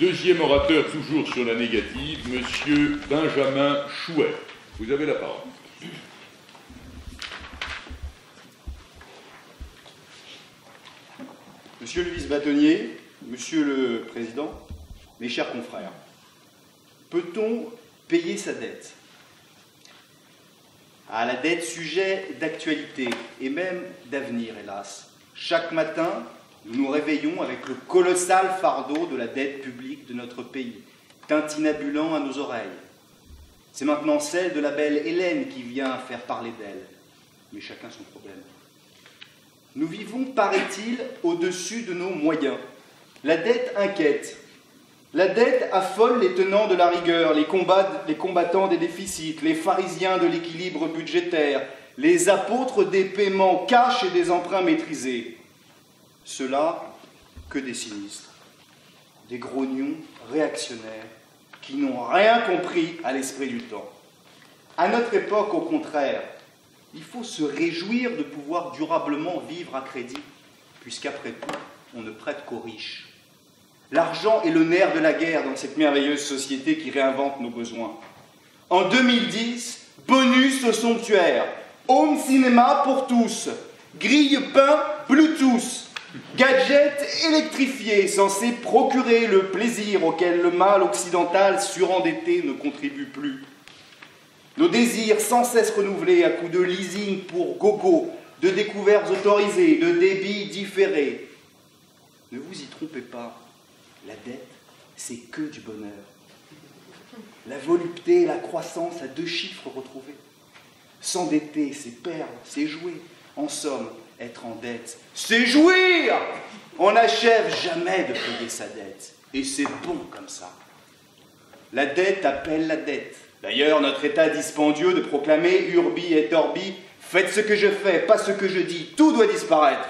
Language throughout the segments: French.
Deuxième orateur, toujours sur la négative, Monsieur Benjamin Chouet. Vous avez la parole. Monsieur le vice-bâtonnier, Monsieur le Président, mes chers confrères, peut-on payer sa dette? Ah, la dette, sujet d'actualité et même d'avenir, hélas. Chaque matin, nous nous réveillons avec le colossal fardeau de la dette publique de notre pays, tintinabulant à nos oreilles. C'est maintenant celle de la belle Hélène qui vient faire parler d'elle, mais chacun son problème. Nous vivons, paraît-il, au-dessus de nos moyens. La dette inquiète. La dette affole les tenants de la rigueur, les combattants des déficits, les pharisiens de l'équilibre budgétaire, les apôtres des paiements cash et des emprunts maîtrisés. Cela, que des sinistres, des grognons réactionnaires qui n'ont rien compris à l'esprit du temps. À notre époque, au contraire, il faut se réjouir de pouvoir durablement vivre à crédit, puisqu'après tout, on ne prête qu'aux riches. L'argent est le nerf de la guerre dans cette merveilleuse société qui réinvente nos besoins. En 2010, bonus au somptuaire, home cinéma pour tous, grille-pain Bluetooth, gadgets électrifiés censés procurer le plaisir auquel le mal occidental surendetté ne contribue plus. Nos désirs sans cesse renouvelés à coups de leasing pour gogo, de découvertes autorisées, de débits différés. Ne vous y trompez pas. La dette, c'est que du bonheur. La volupté et la croissance à 2 chiffres retrouvés. S'endetter, c'est perdre, c'est jouer. En somme, être en dette, c'est jouir. On n'achève jamais de payer sa dette. Et c'est bon comme ça. La dette appelle la dette. D'ailleurs, notre état dispendieux de proclamer urbi et orbi, faites ce que je fais, pas ce que je dis, tout doit disparaître.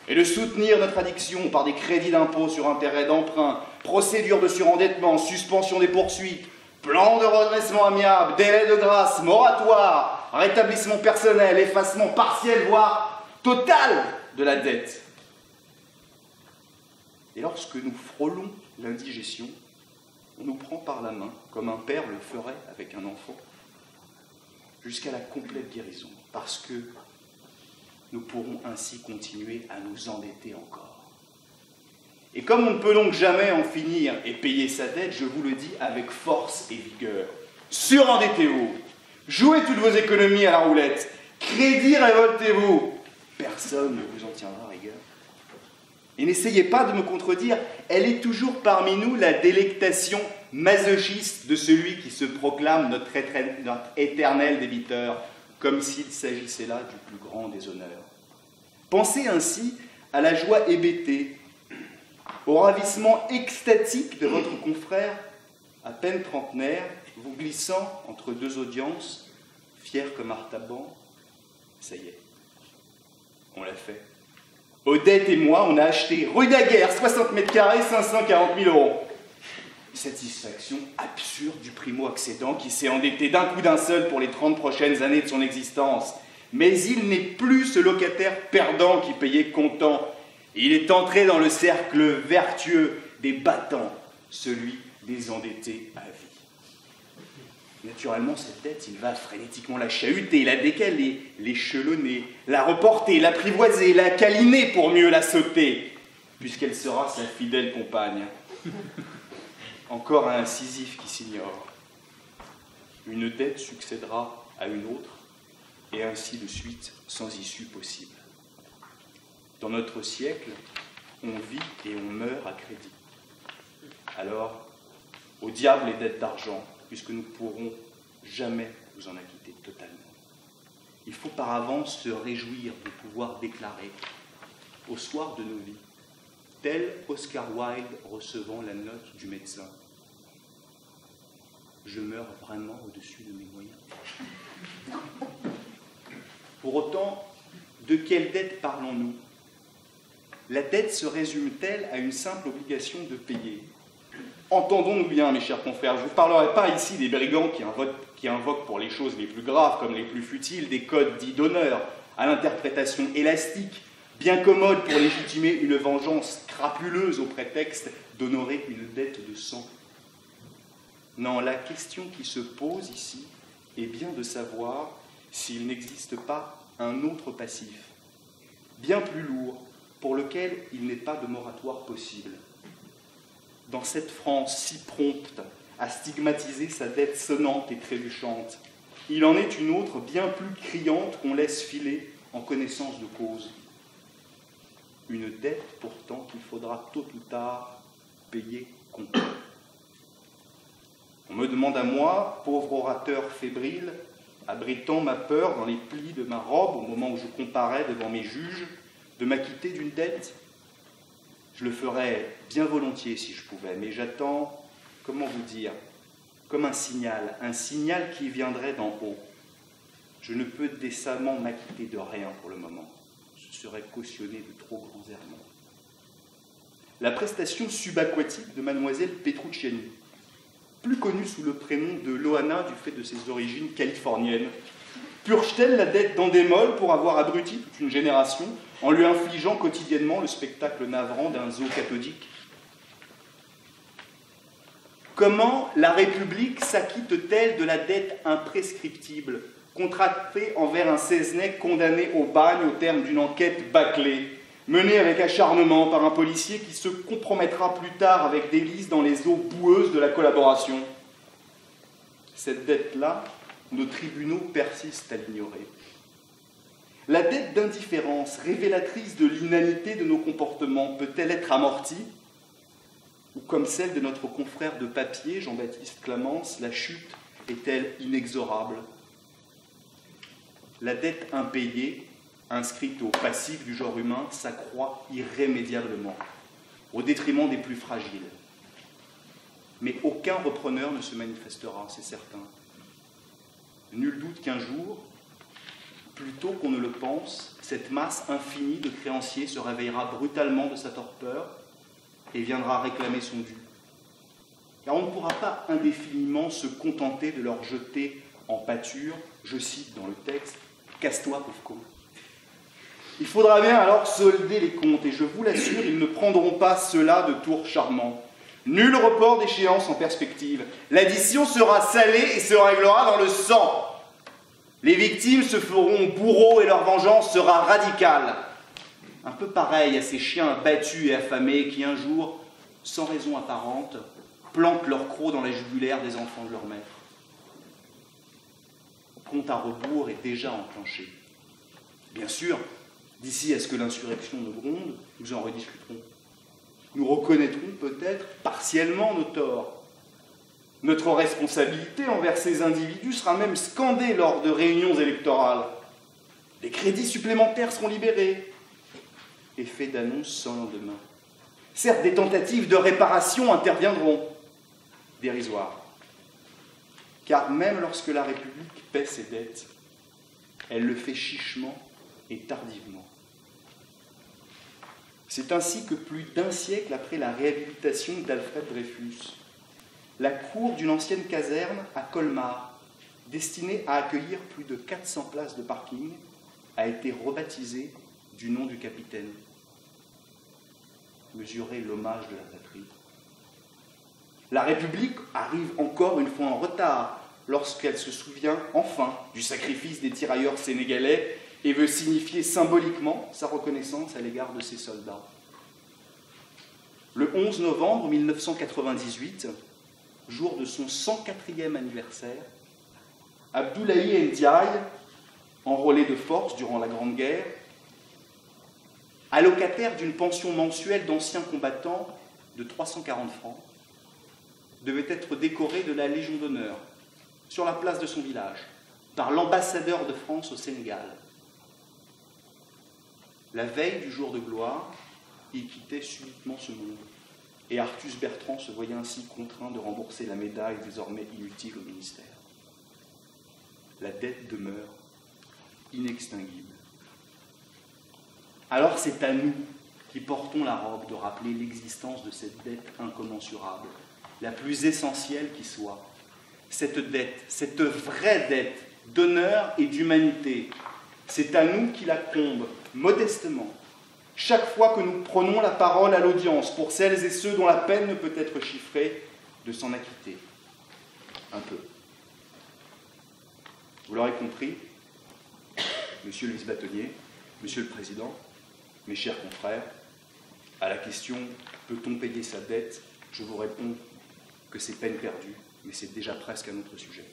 Et de soutenir notre addiction par des crédits d'impôt sur intérêt d'emprunt, procédure de surendettement, suspension des poursuites, plan de redressement amiable, délai de grâce, moratoire, rétablissement personnel, effacement partiel, voire total de la dette. Et lorsque nous frôlons l'indigestion, on nous prend par la main, comme un père le ferait avec un enfant, jusqu'à la complète guérison, parce que nous pourrons ainsi continuer à nous endetter encore. Et comme on ne peut donc jamais en finir et payer sa dette, je vous le dis avec force et vigueur, surendettez-vous, jouez toutes vos économies à la roulette, crédit révoltez-vous, personne ne vous en tiendra rigueur. Et n'essayez pas de me contredire, elle est toujours parmi nous la délectation masochiste de celui qui se proclame notre éternel débiteur, comme s'il s'agissait là du plus grand des honneurs. Pensez ainsi à la joie hébétée, au ravissement extatique de votre confrère, à peine trentenaire, vous glissant entre 2 audiences, fier comme Artaban. Ça y est, on l'a fait. Odette et moi, on a acheté rue Daguerre, 60 mètres carrés, 540 000 €. Satisfaction absurde du primo-accédant qui s'est endetté d'un coup d'un seul pour les 30 prochaines années de son existence. Mais il n'est plus ce locataire perdant qui payait comptant. Il est entré dans le cercle vertueux des battants, celui des endettés à vie. Naturellement, cette dette, il va frénétiquement la chahuter, la décaler, l'échelonner, la reporter, l'apprivoiser, la câliner pour mieux la sauter, puisqu'elle sera sa fidèle compagne. Encore un incisif qui s'ignore. Une dette succédera à une autre, et ainsi de suite, sans issue possible. Dans notre siècle, on vit et on meurt à crédit. Alors, au diable les dettes d'argent, puisque nous ne pourrons jamais nous en acquitter totalement. Il faut par avance se réjouir de pouvoir déclarer, au soir de nos vies, tel Oscar Wilde recevant la note du médecin: je meurs vraiment au-dessus de mes moyens. Pour autant, de quelle dette parlons-nous? La dette se résume-t-elle à une simple obligation de payer? Entendons-nous bien, mes chers confrères, je ne vous parlerai pas ici des brigands qui invoquent pour les choses les plus graves comme les plus futiles des codes dits d'honneur à l'interprétation élastique, bien commode pour légitimer une vengeance crapuleuse au prétexte d'honorer une dette de sang. Non, la question qui se pose ici est bien de savoir s'il n'existe pas un autre passif, bien plus lourd, pour lequel il n'est pas de moratoire possible. Dans cette France si prompte à stigmatiser sa dette sonnante et trébuchante, il en est une autre bien plus criante qu'on laisse filer en connaissance de cause. Une dette pourtant qu'il faudra tôt ou tard payer complet. On me demande à moi, pauvre orateur fébrile, abritant ma peur dans les plis de ma robe au moment où je comparais devant mes juges, de m'acquitter d'une dette. Je le ferais bien volontiers si je pouvais, mais j'attends, comment vous dire, comme un signal qui viendrait d'en haut. Je ne peux décemment m'acquitter de rien pour le moment. Ce serait cautionné de trop grands errements. La prestation subaquatique de mademoiselle Petrucciani, plus connue sous le prénom de Loana du fait de ses origines californiennes, purge-t-elle la dette d'Endemol pour avoir abruti toute une génération en lui infligeant quotidiennement le spectacle navrant d'un zoo cathodique? Comment la République s'acquitte-t-elle de la dette imprescriptible, contractée envers un Cesnay condamné au bagne au terme d'une enquête bâclée, menée avec acharnement par un policier qui se compromettra plus tard avec délice dans les eaux boueuses de la collaboration? Cette dette-là, nos tribunaux persistent à l'ignorer. La dette d'indifférence, révélatrice de l'inanité de nos comportements, peut-elle être amortie? Ou comme celle de notre confrère de papier, Jean-Baptiste Clamence, la chute est-elle inexorable? La dette impayée, inscrite au passif du genre humain, s'accroît irrémédiablement, au détriment des plus fragiles. Mais aucun repreneur ne se manifestera, c'est certain. Nul doute qu'un jour, plus tôt qu'on ne le pense, cette masse infinie de créanciers se réveillera brutalement de sa torpeur et viendra réclamer son dû. Car on ne pourra pas indéfiniment se contenter de leur jeter en pâture, je cite dans le texte, « Casse-toi, pauvre con ». Il faudra bien alors solder les comptes, et je vous l'assure, ils ne prendront pas cela de tour charmant. Nul report d'échéance en perspective. L'addition sera salée et se réglera dans le sang. Les victimes se feront bourreaux et leur vengeance sera radicale. Un peu pareil à ces chiens battus et affamés qui un jour, sans raison apparente, plantent leur croc dans la jugulaire des enfants de leur maître. Le compte à rebours est déjà enclenché. Bien sûr, d'ici à ce que l'insurrection ne gronde, nous en rediscuterons. Nous reconnaîtrons peut-être partiellement nos torts. Notre responsabilité envers ces individus sera même scandée lors de réunions électorales. Les crédits supplémentaires seront libérés. Effet d'annonce sans lendemain. Certes, des tentatives de réparation interviendront, dérisoires. Car même lorsque la République paie ses dettes, elle le fait chichement et tardivement. C'est ainsi que plus d'un siècle après la réhabilitation d'Alfred Dreyfus, la cour d'une ancienne caserne à Colmar, destinée à accueillir plus de 400 places de parking, a été rebaptisée du nom du capitaine. Mesurez l'hommage de la patrie. La République arrive encore une fois en retard lorsqu'elle se souvient enfin du sacrifice des tirailleurs sénégalais et veut signifier symboliquement sa reconnaissance à l'égard de ses soldats. Le 11 novembre 1998, jour de son 104e anniversaire, Abdoulaye Ndiaye, enrôlé de force durant la Grande Guerre, allocataire d'une pension mensuelle d'anciens combattants de 340 francs, devait être décoré de la Légion d'honneur sur la place de son village par l'ambassadeur de France au Sénégal. La veille du jour de gloire, il quittait subitement ce monde, et Artus Bertrand se voyait ainsi contraint de rembourser la médaille désormais inutile au ministère. La dette demeure inextinguible. Alors c'est à nous qui portons la robe de rappeler l'existence de cette dette incommensurable, la plus essentielle qui soit. Cette dette, cette vraie dette d'honneur et d'humanité, c'est à nous qui la combe modestement, chaque fois que nous prenons la parole à l'audience, pour celles et ceux dont la peine ne peut être chiffrée, de s'en acquitter. Un peu. Vous l'aurez compris, Monsieur Louis Bâtonnier, Monsieur le Président, mes chers confrères, à la question « Peut-on payer sa dette ?», je vous réponds que c'est peine perdue, mais c'est déjà presque un autre sujet.